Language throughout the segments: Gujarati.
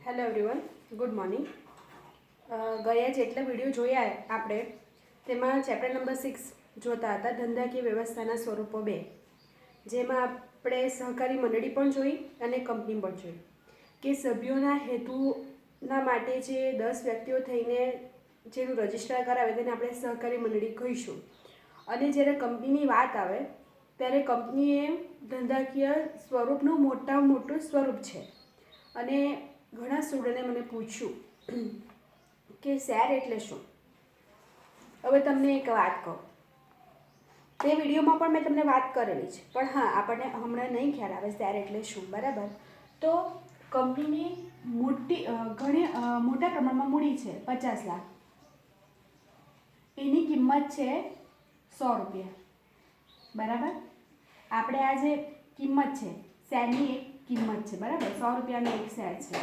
Hello everyone, good morning. ગયા જેટલા વિડીયો જોયા આપણે તેમાં ચેપ્ટર નંબર 6 જોતા હતા, ધંધાકીય વ્યવસ્થાના સ્વરૂપો 2, જેમાં આપણે સહકારી મંડળી પણ જોઈ અને કંપની પણ જોઈ કે સભ્યોના હેતુના માટે જે 10 વ્યક્તિઓ થઈને જેનું રજિસ્ટર કરાવે તેને આપણે સહકારી મંડળી કહીશું. અને જ્યારે કંપનીની વાત આવે ત્યારે કંપની એ ધંધાકીય સ્વરૂપનું મોટામાં મોટું સ્વરૂપ છે. અને ઘણા સ્ટુડન્ટે મને પૂછ્યું કે શેર એટલે શું. હવે તમને એક વાત કહું, તે વિડીયોમાં પણ મેં તમને વાત કરેલી છે, પણ હા આપણને હમણાં નહીં ખ્યાલ આવે શેર એટલે શું. બરાબર, તો કંપનીની ઘણી મોટા પ્રમાણમાં મૂડી છે 50 લાખ, એની કિંમત છે 100 રૂપિયા. બરાબર, આપણે આ જે કિંમત છે શેરની એક કિંમત છે. બરાબર, 100 રૂપિયાનો એક શેર છે,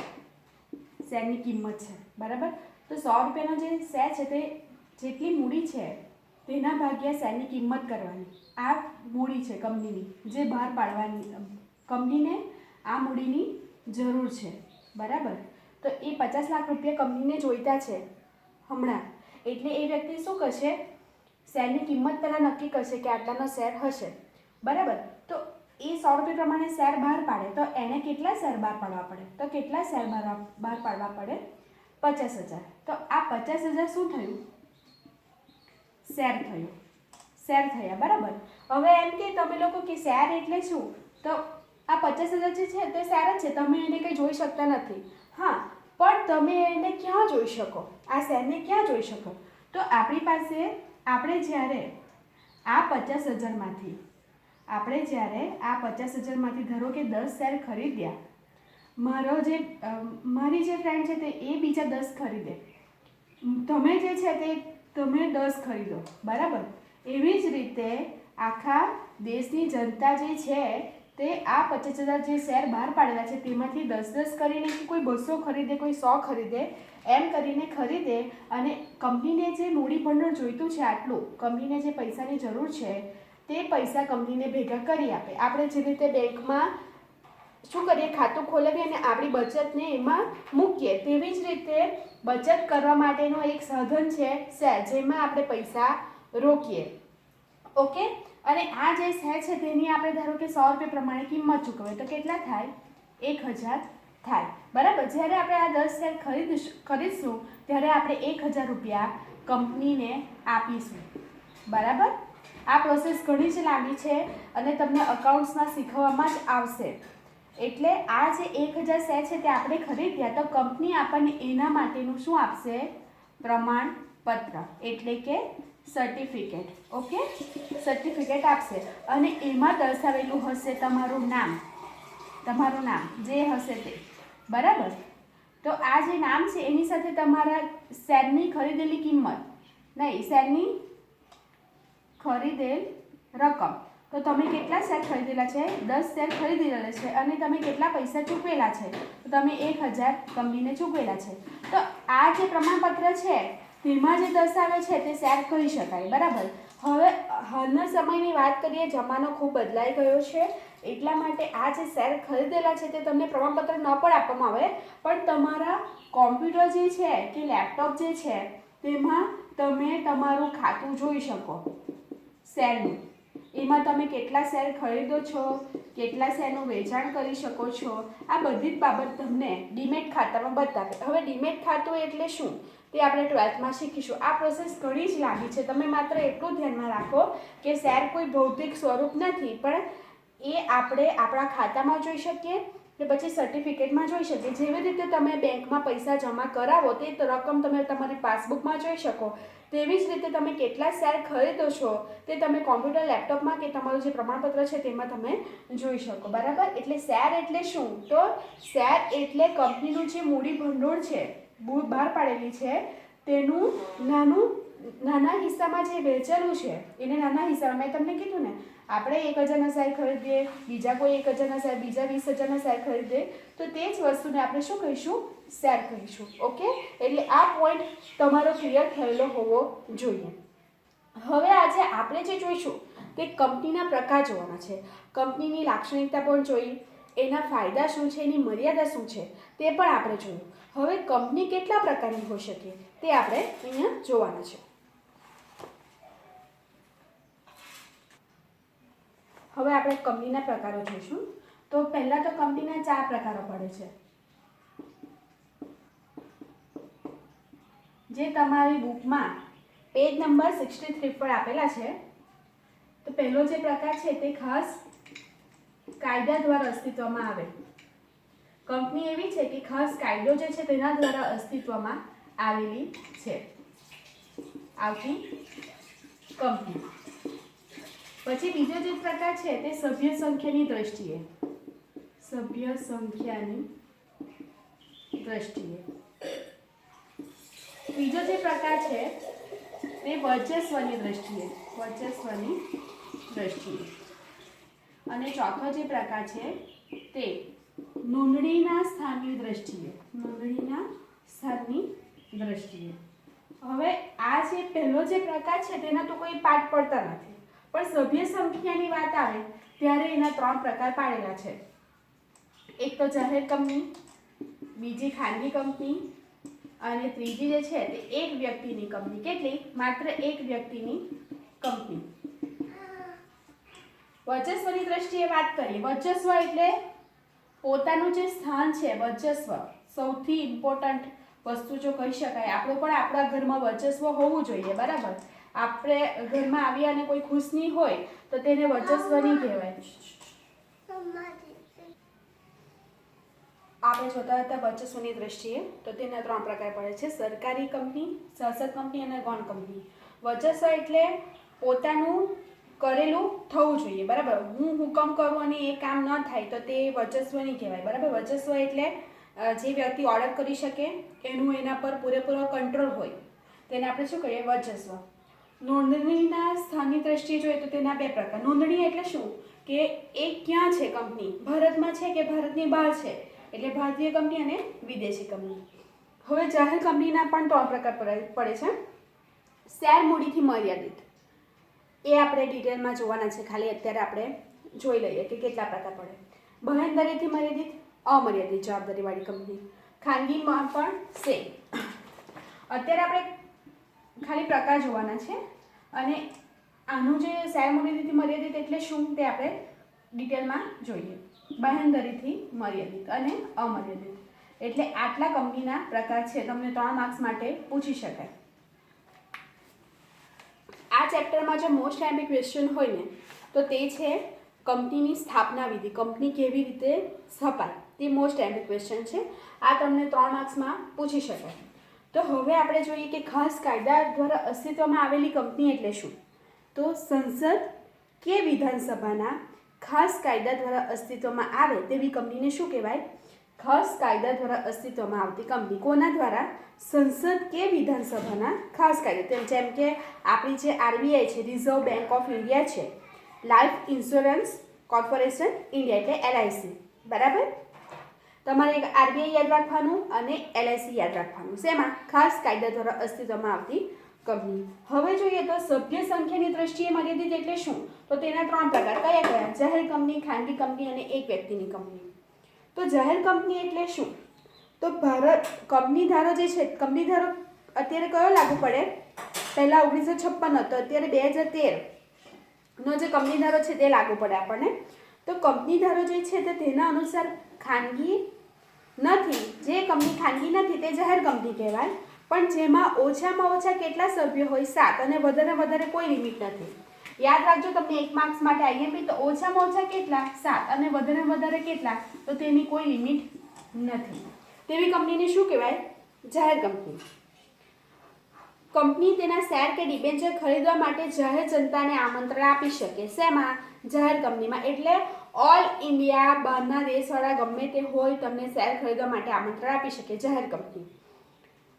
શેરની કિંમત છે. બરાબર, તો 100 રૂપિયાનો જે શેર છે તે જેટલી મૂડી છે તેના ભાગ્યા શેરની કિંમત કરવાની. આ મૂડી છે કંપનીની, જે બહાર પાડવાની. કંપનીને આ મૂડીની જરૂર છે. બરાબર, તો એ 50 લાખ રૂપિયા કંપનીને જોઈતા છે હમણાં, એટલે એ વ્યક્તિ શું કરશે, શેરની કિંમત પહેલાં નક્કી કરશે કે આટલાનો શેર હશે. બરાબર, તો એ 100 રૂપિયા પ્રમાણે શેર બહાર પાડે તો એને કેટલા શેર બહાર પાડવા પડે, તો કેટલા શેર બહાર પાડવા પડે, 50,000. તો આ 50,000 શું થયું, શેર થયું, શેર થયા. બરાબર, હવે એમ કે તમે લોકો કે શેર એટલે શું, તો આ 50,000 જે છે તે શેર જ છે, તમે એને કંઈ જોઈ શકતા નથી. હા, પણ તમે એને ક્યાં જોઈ શકો, આ શેરને ક્યાં જોઈ શકો, તો આપણી પાસે આપણે જ્યારે આ 50,000માંથી ધારો કે 10 શેર ખરીદ્યા, મારી જે ફ્રેન્ડ છે તે એ બીજા 10 ખરીદે, તમે જે છે તે તમે 10 ખરીદો. બરાબર, એવી જ રીતે આખા દેશની જનતા જે છે તે આ 50,000 જે શેર બહાર પાડેલા છે તેમાંથી 10-10 કરીને કોઈ 200 ખરીદે, કોઈ 100 ખરીદે, એમ કરીને ખરીદે. અને કંપનીને જે મૂડી ભંડોળ જોઈતું છે આટલું, કંપનીને જે પૈસાની જરૂર છે તે પૈસા કંપનીને ભેગા કરી આપે. આપણે જે રીતે બેંકમાં શું કરીએ, ખાતું ખોલાવીએ અને આપણી બચતને એમાં મૂકીએ, તેવી જ રીતે બચત કરવા માટેનું એક સાધન છે શેર, જેમાં આપણે પૈસા રોકીએ. ઓકે, અને આ જે શેર છે તેની આપણે ધારો કે 100 રૂપિયા પ્રમાણે કિંમત ચૂકવે તો કેટલા થાય, 1,000 થાય. બરાબર, જ્યારે આપણે આ 10 શેર ખરીદશું ત્યારે આપણે 1,000 રૂપિયા કંપનીને આપીશું. બરાબર, આ પ્રોસેસ ઘણી જ લાંબી છે અને તમને અકાઉન્ટ્સમાં શીખવવામાં જ આવશે. એટલે આ જે 1,000 શેર છે તે આપણે ખરીદ્યા તો કંપની આપણને એના માટેનું શું આપશે, પ્રમાણપત્ર, એટલે કે સર્ટિફિકેટ. ઓકે, સર્ટિફિકેટ આપશે અને એમાં દર્શાવેલું હશે તમારું નામ જે હશે તે. બરાબર, તો આ જે નામ છે એની સાથે તમારા શેરની ખરીદેલી કિંમત નહીં, શેરની ખરીદેલ રકમ, તો તમે કેટલા શેર ખરીદેલા છે, 10 શેર ખરીદેલા છે અને તમે કેટલા પૈસા ચૂકવેલા છે, તો તમે 1,000 કંપનીને ચૂકવેલા છે. તો આ જે પ્રમાણપત્ર છે તેમાં જે દર્શાવે છે તે શેર કહી શકાય. બરાબર, હવે હાલના સમયની વાત કરીએ, જમાનો ખૂબ બદલાઈ ગયો છે, એટલા માટે આ જે શેર ખરીદેલા છે તે તમને પ્રમાણપત્ર ન પણ આપવામાં આવે, પણ તમારા કોમ્પ્યુટર જે છે કે લેપટોપ જે છે તેમાં તમે તમારું ખાતું જોઈ શકો શેરનું. એમાં તમે કેટલા શેર ખરીદો છો, કેટલા શેરનું વેચાણ કરી શકો છો, આ બધી જ બાબત તમને ડીમેટ ખાતામાં બતાવે. હવે ડીમેટ ખાતું એટલે શું તે આપણે 12થમાં શીખીશું. આ પ્રોસેસ ઘણી જ લાંબી છે, તમે માત્ર એટલું ધ્યાનમાં રાખો કે શેર કોઈ ભૌતિક સ્વરૂપ નથી, પણ એ આપણે આપણા ખાતામાં જોઈ શકીએ કે પછી સર્ટિફિકેટમાં જોઈ શકીએ. જેવી રીતે તમે બેંકમાં પૈસા જમા કરાવો તે રકમ તમે તમારી પાસબુકમાં જોઈ શકો, તેવી જ રીતે તમે કેટલા શેર ખરીદો છો તે તમે કોમ્પ્યુટર, લેપટોપમાં કે તમારું જે પ્રમાણપત્ર છે તેમાં તમે જોઈ શકો. બરાબર, એટલે શેર એટલે શું, તો શેર એટલે કંપનીનું જે મૂડી ભંડોળ છે બહાર પાડેલી છે તેનું નાના હિસ્સામાં જે વેચેલું છે એને નાના હિસ્સામાં, મેં તમને કીધું ને, આપણે 1,000ના શેર ખરીદીએ, બીજા કોઈ 1,000ના શેર, બીજા 20,000ના શેર ખરીદે તો તે જ વસ્તુને આપણે શું કહીશું, શેર કહીશું. ઓકે, એટલે આ પોઈન્ટ તમારો ક્લિયર થયેલો હોવો જોઈએ. હવે આજે આપણે જે જોઈશું તે કંપનીના પ્રકાર જોવાના છે, કંપનીની લાક્ષણિકતા પણ જોઈ, એના ફાયદા શું છે, એની મર્યાદા શું છે તે પણ આપણે જોયું. હવે કંપની કેટલા પ્રકારની હોઈ શકે તે આપણે અહીંયા જોવાના છે. હવે આપણે કંપનીના પ્રકારો જોઈશું. તો પહેલાં તો કંપનીના 4 પ્રકારો પડે છે, જે તમારી બુકમાં પેજ નંબર 63 પર આપેલા છે. તો પહેલો જે પ્રકાર છે તે ખાસ કાયદા દ્વારા અસ્તિત્વમાં આવે. કંપની એવી છે કે ખાસ કાયદો જે છે તેના દ્વારા અસ્તિત્વમાં આવેલી છે, આવતી કંપની. પછી બીજો જે પ્રકાર છે તે સભ્ય સંખ્યાની દ્રષ્ટિએ, સભ્ય સંખ્યાની દ્રષ્ટિએ. ત્રીજો જે પ્રકાર છે તે વર્ચસ્વની દ્રષ્ટિએ, વર્ચસ્વની દ્રષ્ટિએ. અને ચોથો જે પ્રકાર છે તે નોંધણીના સ્થાનની દ્રષ્ટિએ, નોંધણીના સ્થાનની દ્રષ્ટિએ. હવે આ જે પહેલો જે પ્રકાર છે તેના તો કોઈ પાઠ પડતા નથી, પણ સભ્ય સંખ્યાની વાત આવે ત્યારે એના 3 પ્રકાર પાડેલા છે. એક તો જાહેર કંપની, બીજી ખાનગી કંપની અને ત્રીજી જે છે તે એક વ્યક્તિની કંપની. કેટલી? માત્ર એક વ્યક્તિની કંપની. વર્ચસ્વની દ્રષ્ટિએ વાત કરીએ. વર્ચસ્વ એટલે પોતાનું જે સ્થાન છે, વર્ચસ્વ સૌથી ઇમ્પોર્ટન્ટ વસ્તુ જો કહી શકાય. આપણું પણ આપણા ઘરમાં વર્ચસ્વ હોવું જોઈએ, બરાબર. આપણે ઘરમાં આવી અને કોઈ ખુશ નહીં હોય તો તેને વર્ચસ્વ નહીં કહેવાય. આપણે જોતા હતા વર્ચસ્વની દ્રષ્ટિએ તો તેના 3 પ્રકાર પડે છે, સરકારી કંપની, શાસક કંપની અને ગૌણ કંપની. વર્ચસ્વ એટલે પોતાનું કરેલું થવું જોઈએ, બરાબર. હું હુકમ કરું અને એ કામ ન થાય તો તે વર્ચસ્વ નહીં કહેવાય, બરાબર. વર્ચસ્વ એટલે જે વ્યક્તિ ઓર્ડર કરી શકે, એનું એના પર પૂરેપૂરો કંટ્રોલ હોય, તેને આપણે શું કહીએ? વર્ચસ્વ. નોંધણીના સ્થાનની દ્રષ્ટિએ જોઈએ તો તેના 2 પ્રકાર. નોંધણી એટલે શું કે એ ક્યાં છે કંપની, ભારતમાં છે કે ભારતની બહાર છે, એટલે ભારતીય કંપની અને વિદેશી કંપની. હવે જાહેર કંપનીના પણ 3 પ્રકાર પડે છે. શેર મૂડીથી મર્યાદિત, એ આપણે ડિટેલમાં જોવાના છે, ખાલી અત્યારે આપણે જોઈ લઈએ કે કેટલા પ્રકાર પડે. બાહેંધરીથી મર્યાદિત, અમર્યાદિત જવાબદારીવાળી કંપની. ખાનગીમાં પણ સેમ. અત્યારે આપણે ખાલી પ્રકાર જોવાના છે અને આનું જે શેર મૂડીથી મર્યાદિત એટલે શું તે આપણે ડિટેલમાં જોઈએ. બાહેંધરીથી મર્યાદિત અને અમર્યાદિત એટલે આટલા કંપનીના પ્રકાર છે, તમને 3 માર્ક્સ માટે પૂછી શકાય. આ ચેપ્ટરમાં જો મોસ્ટ આઈએમપી ક્વેશ્ચન હોય ને તો તે છે કંપનીની સ્થાપના વિધિ, કંપની કેવી રીતે સ્થપાય, તે મોસ્ટ આઈએમપી ક્વેશ્ચન છે. આ તમને 3 માર્ક્સમાં પૂછી શકાય. તો હવે આપણે જોઈએ કે ખાસ કાયદા દ્વારા અસ્તિત્વમાં આવેલી કંપની એટલે શું. તો સંસદ કે વિધાનસભાના ખાસ કાયદા દ્વારા અસ્તિત્વમાં આવે તેવી કંપનીને શું કહેવાય? ખાસ કાયદા દ્વારા અસ્તિત્વમાં આવતી કંપની. કોના દ્વારા? સંસદ કે વિધાનસભાના ખાસ કાયદા. જેમ કે આપણી જે આરબીઆઈ છે, રિઝર્વ બેંક ઓફ ઇન્ડિયા છે, લાઈફ ઇન્સ્યોરન્સ કોર્પોરેશન ઇન્ડિયા એટલે એલઆઈસી, બરાબર. તમારે એક આરબીઆઈ યાદ રાખવાનું અને એલઆઈસી યાદ રાખવાનું. શેમાં? ખાસ કાયદા દ્વારા અસ્તિત્વમાં આવતી કંપની. હવે જોઈએ તો સભ્ય સંખ્યાની દ્રષ્ટિએ મર્યાદિત એટલે શું? તો તેના 3 પ્રકાર. કયા કયા? જાહેર કંપની, ખાનગી કંપની અને એક વ્યક્તિની કંપની. તો જાહેર કંપની એટલે શું? તો ભારત કંપની ધારો જે છે, કંપની ધારો અત્યારે કયો લાગુ પડે? પહેલાં 1956 હતો, અત્યારે 2013 નો જે કંપની ધારો છે તે લાગુ પડે આપણને. તો કંપની ધારો જે છે તે તેના અનુસાર ખાનગી નથી, જે કંપની ખાનગી નથી તે જાહેર કંપની કહેવાય, પણ જેમાં ઓછામાં ઓછા કેટલા સભ્યો હોય? 7 અને વધારે કોઈ લિમિટ નથી. યાદ રાખજો, તમને 1 માર્ક્સ માટે આઈએમપી તો ઓછામાં ઓછા કેટલા? 7 અને વધારે કેટલા? તો તેની કોઈ લિમિટ નથી. તેવી કંપનીને શું કહેવાય? જાહેર કંપની. કંપની તેના શેર કે ડિબેન્ચર ખરીદવા માટે જાહેર જનતાને આમંત્રણ આપી શકે. શેમાં? જાહેર કંપનીમાં. એટલે ઓલ ઇન્ડિયા, બહારના દેશવાળા ગમે તે હોય તમને શેર ખરીદવા માટે આમંત્રણ આપી શકે, જાહેર કંપની.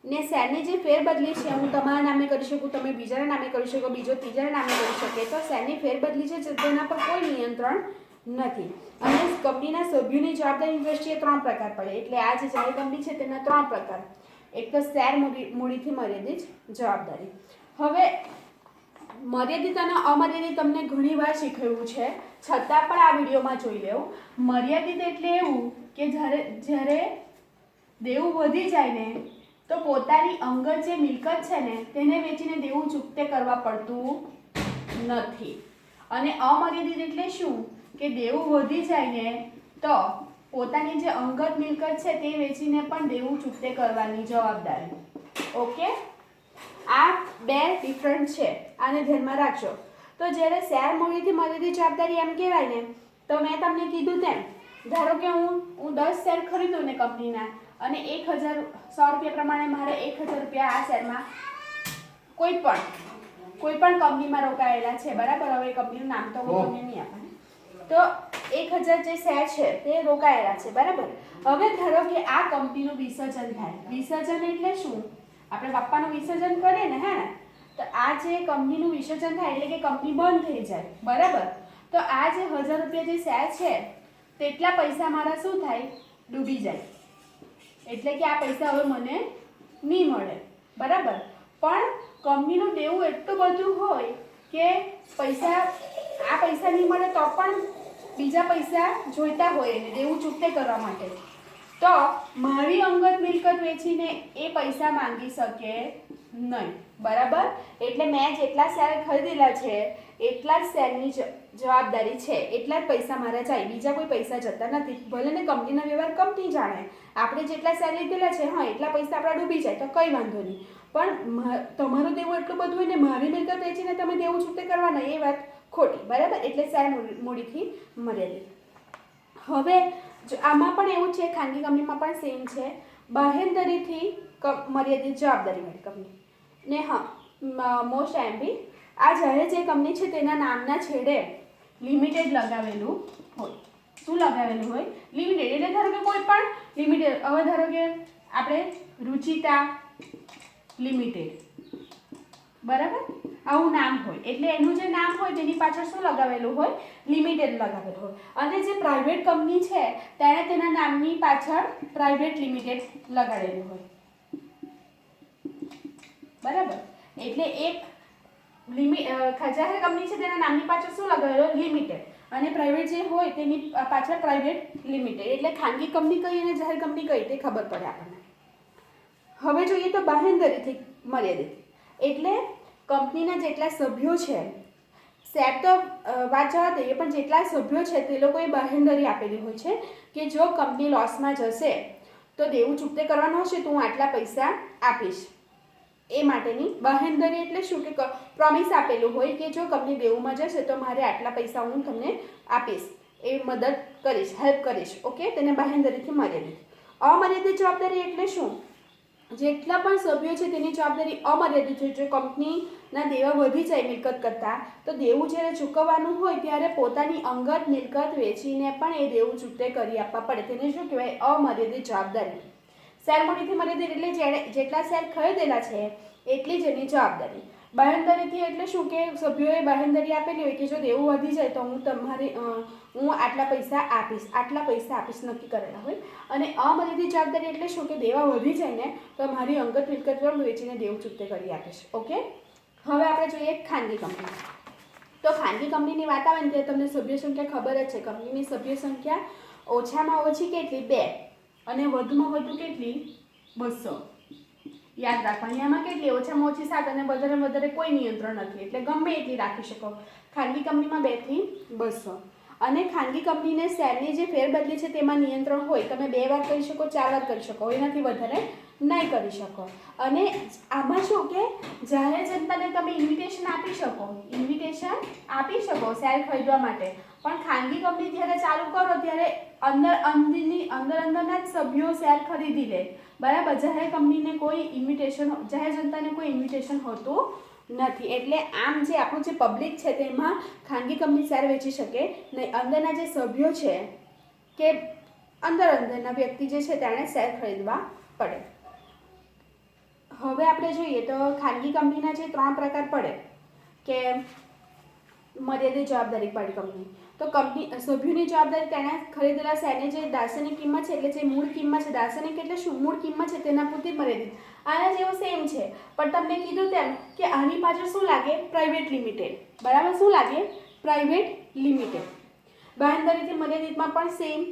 ને શેરની જે ફેરબદલી છે, હું તમારા નામે કરી શકું, તમે બીજાના નામે કરી શકો, બીજો ત્રીજાના નામે કરી શકે. તો શેરની ફેરબદલી છે તેના પર કોઈ નિયંત્રણ નથી. અને કંપનીના સભ્યોની જવાબદારીની દ્રષ્ટિએ 3 પ્રકાર પડે. એટલે આ જે જાહેર કંપની છે તેના 3 પ્રકાર. એક તો શેર મૂડીથી મર્યાદિત જવાબદારી. હવે મર્યાદિત અને અમર્યાદિત તમને ઘણી વાર શીખવ્યું છે, છતાં પણ આ વિડીયોમાં જોઈ લેવું. મર્યાદિત એટલે એવું કે જ્યારે દેવું વધી જાય ને તો પોતાની અંગત જે મિલકત છે ને તેને વેચીને દેવું ચૂકતે કરવા પડતું નથી. અને અમર્યાદિત એટલે શું કે દેવું વધી જાય ને તો પોતાની જે અંગત મિલકત છે તે વેચીને પણ દેવું ચૂકતે કરવાની જવાબદારી. ઓકે, આ બે ડિફરન્ટ છે, આને ધ્યાનમાં રાખજો. તો જ્યારે શેર મૂડીથી મર્યાદિત જવાબદારી એમ કહેવાય ને તો મેં તમને કીધું તેમ, ધારો કે હું 10 શેર ખરીદું ને કંપનીના અને 1,000 100 રૂપિયા પ્રમાણે મારે 1,000 રૂપિયા આ શેરમાં કોઈ પણ કંપનીમાં રોકાયેલા છે, બરાબર. હવે કંપનીનું નામ તો હું તમને નહીં આપું. તો 1,000 જે શેર છે તે રોકાયેલા છે, બરાબર. હવે ધારો કે આ કંપનીનું વિસર્જન થાય. વિસર્જન એટલે શું? આપણે બાપાનું વિસર્જન કરીએ ને, હે ને, તો આ જે કંપનીનું વિસર્જન થાય એટલે કે કંપની બંધ થઈ જાય, બરાબર. તો આ જે 1,000 રૂપિયા જે શેર છે તેટલા પૈસા મારા શું થાય? ડૂબી જાય. એટલે કે આ પૈસા હવે મને નહીં મળે, બરાબર. પણ કંપનીનું દેવું એટલું બધું હોય કે આ પૈસા નહીં મળે તો પણ બીજા પૈસા જોઈતા હોય એને દેવું ચૂકતે કરવા માટે, તો મારી અંગત મિલકત વેચીને એ પૈસા માંગી શકે નહીં, બરાબર. એટલે મેં જેટલા શેર ખરીદેલા છે એટલા જ શેરની જવાબદારી છે, એટલા જ પૈસા મારા જાય, બીજા કોઈ પૈસા જતા નથી. ભલે ને કંપનીનો વ્યવહાર કંપની જાણે, આપણે જેટલા શેર લીધેલા છે હા એટલા પૈસા આપણા ડૂબી જાય તો કંઈ વાંધો નહીં, પણ તમારું દેવું એટલું બધું હોય ને મારી મિલકત વેચીને તમે દેવું ચૂકતે કરવાના એ વાત ખોટી, બરાબર. એટલે શેર મૂડીથી મર્યાદિત. હવે આમાં પણ એવું છે, ખાનગી કંપનીમાં પણ સેમ છે, બાહેંધરીથી મર્યાદિત જવાબદારીવાળી કંપની. ને હા, મોસ્ટ એમ્પી આ જ્યારે જે કંપની છે તેના નામના છેડે લિમિટેડ લગાવેલું હોય. શું લગાવેલું હોય? લિમિટેડ. એટલે ધારો કે કોઈ પણ લિમિટેડ, હવે ધારો કે આપણે રુચિતા લિમિટેડ, બરાબર, આવું નામ હોય એટલે એનું જે નામ હોય તેની પાછળ શું લગાવેલું હોય? લિમિટેડ લગાવેલું હોય. અને જે પ્રાઇવેટ કંપની છે તેણે તેના નામની પાછળ પ્રાઇવેટ લિમિટેડ લગાડેલું હોય, બરાબર. એટલે એક જાહેર કંપની છે તેના નામની પાછળ શું લગાવેલું? લિમિટેડ. અને પ્રાઇવેટ જે હોય તેની પાછળ પ્રાઇવેટ લિમિટેડ. એટલે ખાનગી કંપની કઈ અને જાહેર કંપની કઈ તે ખબર પડે આપણને. હવે જોઈએ તો બાહેંધરીથી મર્યાદિત એટલે કંપનીના જેટલા સભ્યો છે, શેર તો વાત જવા દઈએ, પણ જેટલા સભ્યો છે તે લોકોએ બાહેંધરી આપેલી હોય છે કે જો કંપની લોસમાં જશે તો દેવું ચૂકતે કરવાનું હશે તો હું આટલા પૈસા આપીશ. એ માટેની બાહેંધરી એટલે શું કે પ્રોમિસ આપેલું હોય કે જો કંપની દેવુંમાં જશે તો મારે આટલા પૈસા હું તમને આપીશ, એ મદદ કરીશ, હેલ્પ કરીશ. ઓકે, તેને બાહેંધરીથી મર્યાદિત. અમર્યાદિત જવાબદારી એટલે શું? જેટલા પણ સભ્યો છે તેની જવાબદારી અમર્યાદિત હોય. જો કંપનીના દેવા વધી જાય મિલકત કરતાં તો દેવું જ્યારે ચૂકવવાનું હોય ત્યારે પોતાની અંગત મિલકત વેચીને પણ એ દેવું ચૂકતે કરી આપવા પડે. તેને શું કહેવાય? અમર્યાદિત જવાબદારી. શેર મૂડીથી મર્યાદિત એટલે જેટલા શેર ખરીદેલા છે એટલી જ એની જવાબદારી. બાહેંધરીથી એટલે શું કે સભ્યોએ બાહેંધરી આપેલી હોય કે જો દેવું વધી જાય તો હું આટલા પૈસા આપીશ નક્કી કરેલા હોય. અને અમર્યાદિત જવાબદારી એટલે શું કે દેવા વધી જાય ને તો મારી અંગત મિલકત પણ વેચીને દેવું ચૂકતે કરી આપીશ. ઓકે, હવે આપણે જોઈએ ખાનગી કંપની. તો ખાનગી કંપનીની વાત આવે ને ત્યારે તમને સભ્ય સંખ્યા ખબર જ છે. કંપનીની સભ્ય સંખ્યા ઓછામાં ઓછી કેટલી? 2 અને વધુમાં વધુ કેટલી? 200. યાદ રાખવાની. આમાં કેટલી? ઓછામાં ઓછી 7 અને વધારે કોઈ નિયંત્રણ નથી, એટલે ગમે એટલી રાખી શકો. ખાનગી કંપનીમાં 2 થી 200. અને ખાનગી કંપનીને શેરની જે ફેરબદલી છે તેમાં નિયંત્રણ હોય. તમે 2 વાર કરી શકો, 4 વાર કરી શકો, એનાથી વધારે નહીં કરી શકો. અને આમાં શું કે જાહેર જનતાને તમે ઇન્વિટેશન આપી શકો શેર ખરીદવા માટે, પણ ખાનગી કંપની જ્યારે ચાલુ કરો ત્યારે અંદરના જ સભ્યો શેર ખરીદી લે, બરાબર. જાહેર કંપનીને કોઈ જાહેર જનતાને કોઈ ઇન્વિટેશન હોતું નથી. એટલે આમ જે આપણું જે પબ્લિક છે તેમાં ખાનગી કંપની શેર વેચી શકે નહીં. અંદરના જે સભ્યો છે કે અંદરના વ્યક્તિ જે છે તેણે શેર ખરીદવા પડે. હવે આપણે જોઈએ તો ખાનગી કંપનીના જે 3 પ્રકાર પડે કે મર્યાદિત જવાબદારીવાળી કંપની. તો કંપની સભ્યોની જવાબદારી તેણે ખરીદેલા શેરની જે દાર્શનિક કિંમત છે એટલે જે મૂળ કિંમત છે, દાર્શનિક એટલે શું? મૂળ કિંમત છે તેના પૂરતી મર્યાદિત. આના જેવું સેમ છે, પણ તમને કીધું તેમ કે આની પાછળ શું લાગે? પ્રાઇવેટ લિમિટેડ, બરાબર. શું લાગે? Private limited. બાહેંધરીથી મર્યાદિતમાં પણ સેમ,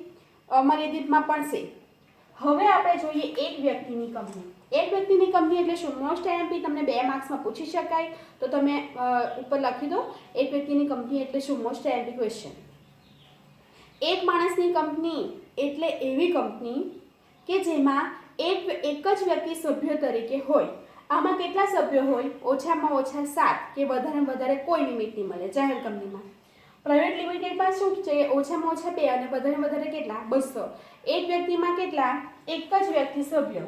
અમર્યાદિતમાં પણ સેમ. હવે આપણે જોઈએ એક વ્યક્તિની કંપની. એક વ્યક્તિની કંપની એટલે શું? મોસ્ટ આઈએમપી તમને 2 માર્ક્સમાં પૂછી શકાય, તો તમે ઉપર લખી દો એક વ્યક્તિની કંપની એટલે શું? Most IMP question. એક માણસની કંપની એટલે એવી કંપની કે જેમાં એક જ વ્યક્તિ સભ્ય તરીકે હોય. આમાં કેટલા સભ્યો હોય? ઓછામાં ઓછા 7 કે વધારેમાં વધારે કોઈ લિમિટ નહીં મળે જાહેર કંપનીમાં. પ્રાઇવેટ લિમિટેડમાં શું છે? ઓછામાં ઓછા 2 અને વધારેમાં વધારે કેટલા? 200. એક વ્યક્તિમાં કેટલા? એક જ વ્યક્તિ સભ્ય.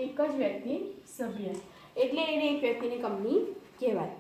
એક જ વ્યક્તિ સભ્ય એટલે એને એક વ્યક્તિની કંપની કહેવાય.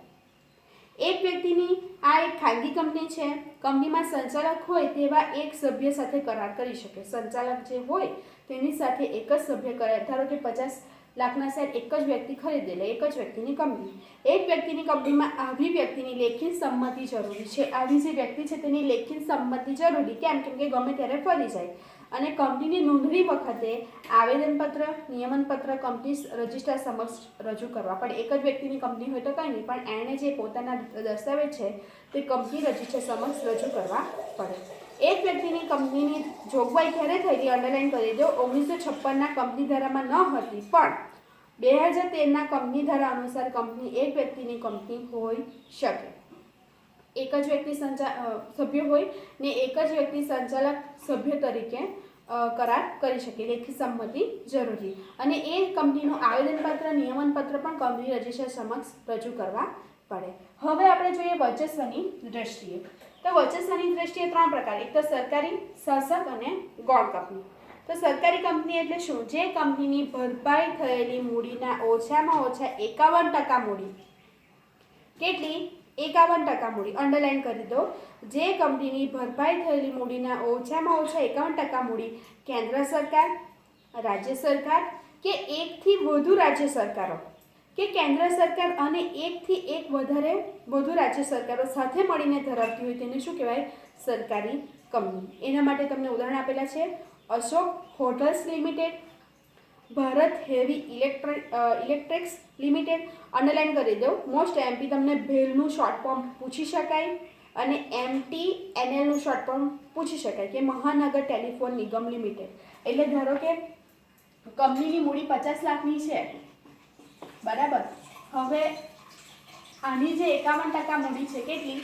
એક વ્યક્તિની આ એક ખાનગી કંપની છે. કંપનીમાં સંચાલક હોય તેવા એક સભ્ય સાથે કરાર કરી શકે. સંચાલક જે હોય તેની સાથે એક જ સભ્ય કરાર. ધારો કે 50 લાખના શેર એક જ વ્યક્તિ ખરીદે, એટલે એક જ વ્યક્તિની કંપની. એક વ્યક્તિની કંપનીમાં આવી વ્યક્તિની લેખિત સંમતિ જરૂરી છે. આવી જે વ્યક્તિ છે તેની લેખિત સંમતિ જરૂરી. કેમ? કેમ કે ગમે ત્યારે ફરી જાય. અને કંપનીની નોંધણી વખતે આવેદનપત્ર, નિયમનપત્ર કંપની રજિસ્ટ્રાર સમક્ષ રજૂ કરવા પડે. એક જ વ્યક્તિની કંપની હોય તો કંઈ નહીં, પણ એણે જે પોતાના દસ્તાવેજ છે તે કંપની રજિસ્ટ્રાર સમક્ષ રજૂ કરવા પડે. એક વ્યક્તિની કંપનીની જોગવાઈ ક્યારે થયેલી? અંડરલાઈન કરી દો. 1956ના કંપની ધારામાં ન હતી, પણ 2013ના કંપની ધારા અનુસાર કંપની એક વ્યક્તિની કંપની હોઈ શકે. એક જ વ્યક્તિ સભ્ય હોય ને એક જ વ્યક્તિ સંચાલક સભ્ય તરીકે કરાર કરી શકે. લેખિત સંમતિ જરૂરી. અને એ કંપનીનું આવેદનપત્ર, નિયમનપત્ર પણ કંપની રજિસ્ટ્રાર સમક્ષ રજૂ કરવા પડે. હવે આપણે જોઈએ વર્ચસ્વની દ્રષ્ટિએ. તો વર્ચસ્વની દ્રષ્ટિએ 3 પ્રકાર. એક તો સરકારી, શાસક અને ગૌણ કંપની. તો સરકારી કંપની એટલે શું? જે કંપનીની ભરપાઈ થયેલી મૂડીના ઓછામાં ઓછા 51% મૂડી. કેટલી? 51% મૂડી. અંડરલાઈન કરી દો. જે કંપનીની ભરપાઈ થયેલી મૂડીના ઓછામાં ઓછા 51% મૂડી કેન્દ્ર સરકાર, રાજ્ય સરકાર કે એકથી વધુ રાજ્ય સરકારો કે કેન્દ્ર સરકાર અને એકથી એક વધુ રાજ્ય સરકારો સાથે મળીને ધરાવતી હોય તેને શું કહેવાય? સરકારી કંપની. એના માટે તમને ઉદાહરણ આપેલા છે. Ashok hotels limited, Bharat heavy electrics limited. Underline કરી દો. મોસ્ટ એમપી તમને ભેલનું શોર્ટ ફોર્મ પૂછી શકાય અને MTNLનું શોર્ટ ફોર્મ પૂછી શકાય કે મહાનગર ટેલિફોન નિગમ લિમિટેડ. એટલે ધારો કે કંપનીની મૂડી 50 લાખની છે, બરાબર. હવે આની જે 51% મૂડી છે, કેટલી?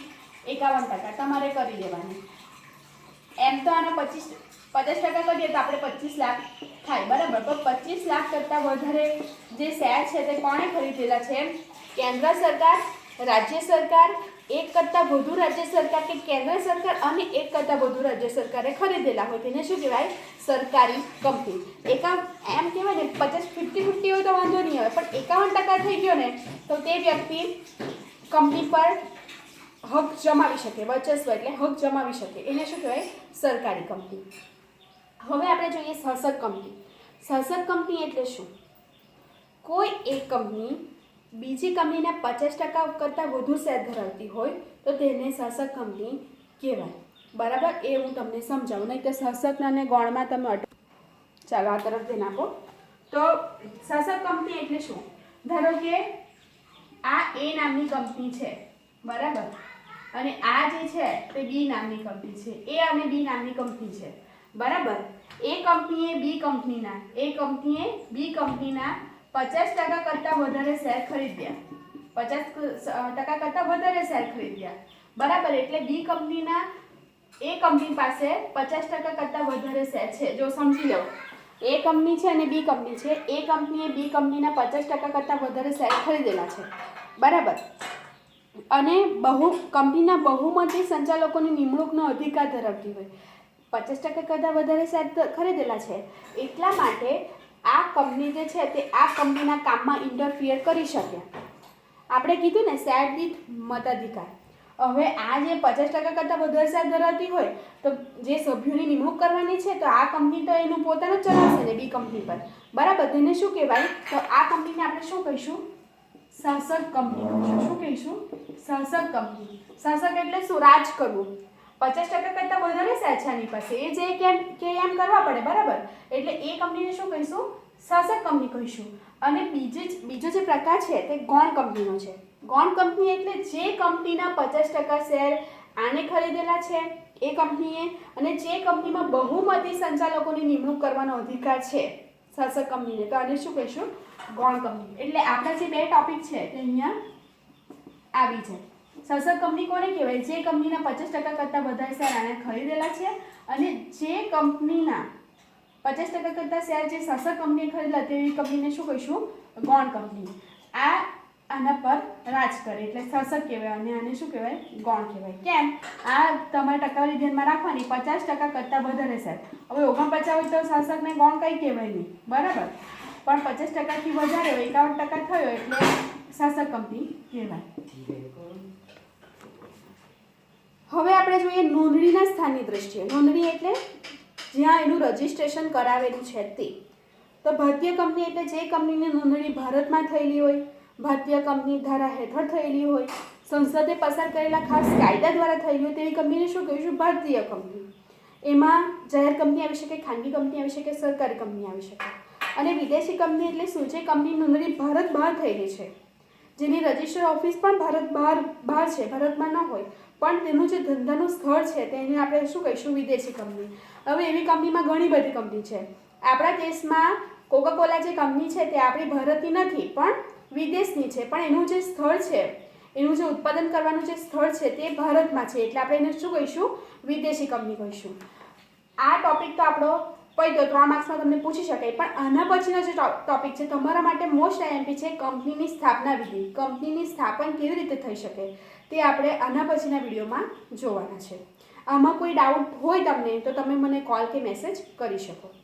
51% તમારે કરી દેવાની. એમ તો આને 50% કરીએ તો આપણે 25 લાખ થાય, બરાબર. તો 25 લાખ કરતાં વધારે જે શેર છે તે કોણે ખરીદેલા છે? કેન્દ્ર સરકાર, રાજ્ય સરકાર, એક કરતાં વધુ રાજ્ય સરકાર કે કેન્દ્ર સરકાર અને એક કરતાં વધુ રાજ્ય સરકારે ખરીદેલા હોય તેને શું કહેવાય? સરકારી કંપની. એમ કહેવાય ને 50-50 હોય તો વાંધો નહીં આવે, પણ 51% થઈ ગયો ને તો તે વ્યક્તિ કંપની પર હક જમાવી શકે. વર્ચસ્વ એટલે હક જમાવી શકે. એને શું કહેવાય? સરકારી કંપની. હવે આપણે જોઈએ શાસક કંપની. શાસક કંપની એટલે શું? કોઈ એક કંપની બીજી કંપનીના 50% કરતાં વધુ શેર ધરાવતી હોય તો તેને શાસક કંપની કહેવાય, બરાબર. એ હું તમને સમજાવું, નહીં તો શાસક અને ગૌણમાં તમે ચાલો આ તરફ ધ્યાન આપો. તો શાસક કંપની એટલે શું? ધારો કે આ એ નામની કંપની છે, બરાબર, અને આ જે છે તે બી નામની કંપની છે. એ અને બી નામની કંપની છે, બરાબર. એ કંપનીએ બી કંપનીના 50% કરતાં વધારે શેર ખરીદ્યા. 50% કરતાં વધારે શેર ખરીદ્યા, બરાબર. એટલે બી કંપનીના એ કંપની પાસે 50% કરતાં વધારે શેર છે. જો સમજી લો, એ કંપની છે અને બી કંપની છે. એ કંપનીએ બી કંપનીના 50% કરતાં વધારે શેર ખરીદેલા છે, બરાબર. અને કંપનીના બહુમતી સંચાલકોની નિમણૂકનો અધિકાર ધરાવતી હોય. 50% કરતાં વધારે શેર ખરીદેલા છે, એટલા માટે આ કંપની જે છે તે આ કંપનીના કામમાં ઇન્ટરફિયર કરી શકે. આપણે કીધું ને શેર દીઠ મતાધિકાર. હવે આ જે 50% કરતાં વધારે શેર ધરાવતી હોય તો જે સભ્યોની નિમણૂક કરવાની છે તો આ કંપની તો એનું પોતાનું ચલાવશે ને બી કંપની પર, બરાબર. તેને શું કહેવાય? તો આ કંપનીને આપણે શું કહીશું? શાસક કંપની કહીશું. શું કહીશું? શાસક કંપની. શાસક એટલે શું? રાજ કરવું. 50% કરતાં વધારે શેર છે આની પાસે, એ જે એમ કરવા પડે, બરાબર. એટલે એ કંપનીને શું કહીશું? શાસક કંપની કહીશું. અને બીજો જે પ્રકાર છે તે ગૌણ કંપનીનો છે. ગૌણ કંપની એટલે જે કંપનીના 50% શેર આને ખરીદેલા છે એ કંપનીએ, અને જે કંપનીમાં બહુમતી સંચાલકોની નિમણૂક કરવાનો અધિકાર છે શાસક કંપનીને, તો આને શું કહીશું? ગૌણ કંપની. એટલે આપણા જે બે ટોપિક છે તે અહીંયા આવી છે. શાસક કંપની કોને કહેવાય? જે કંપનીના 50% કરતાં વધારે શેર આણે ખરીદેલા છે, અને જે કંપનીના 50% કરતાં શેર જે શાસક કંપનીએ ખરીદેલા તેવી કંપનીને શું કહીશું? ગૌણ કંપની. આના પર રાજ કરે એટલે શાસક કહેવાય, અને આને શું કહેવાય? ગૌણ કહેવાય. કેમ? આ તમારે ટકાવારી ધ્યાનમાં રાખવાની, 50% કરતાં વધારે શેર. હવે 49 હોય તો શાસકને ગૌણ કંઈ કહેવાય નહીં, બરાબર, પણ 50%થી વધારે હોય, 51% થયો એટલે શાસક કંપની કહેવાય. હવે આપણે જોઈએ નોંધણીના સ્થાનની દ્રષ્ટિએ. નોંધણી એટલે જ્યાં એનું રજિસ્ટ્રેશન કરાવેલું છે તે. તો ભારતીય કંપની એટલે જે કંપનીની નોંધણી ભારતમાં થયેલી હોય, ભારતીય કંપની ધારા હેઠળ થયેલી હોય, સંસદે પસાર કરેલા ખાસ કાયદા દ્વારા થયેલી હોય તેવી કંપનીને શું કહીશું? ભારતીય કંપની. એમાં જાહેર કંપની આવી શકે, ખાનગી કંપની આવી શકે, સરકારી કંપની આવી શકે. અને વિદેશી કંપની એટલે શું? જે કંપની નોંધણી ભારત બહાર થયેલી છે, જેની રજિસ્ટર ઓફિસ પણ ભારત બહાર છે, ભારતમાં ન હોય, પણ તેનું જે ધંધાનું સ્થળ છે તેને આપણે શું કહીશું? વિદેશી કંપની. હવે એવી કંપનીમાં ઘણી બધી કંપની છે. આપણા દેશમાં કોકાકોલા જે કંપની છે તે આપણી ભારતની નથી પણ વિદેશની છે, પણ એનું જે સ્થળ છે, એનું જે ઉત્પાદન કરવાનું જે સ્થળ છે તે ભારતમાં છે, એટલે આપણે એને શું કહીશું? વિદેશી કંપની કહીશું. આ ટોપિક તો આપણો પૈદો 3 માર્ક્સમાં તમને પૂછી શકાય, પણ આના પછીનો જે ટોપિક છે તમારા માટે મોસ્ટ આઈએમપી છે, કંપનીની સ્થાપના વિધિ. કંપનીની સ્થાપન કેવી રીતે થઈ શકે તે આપણે આના પછીના વિડીયોમાં જોવાના છે. આમાં કોઈ ડાઉટ હોય તમને તો તમે મને કોલ કે મેસેજ કરી શકો.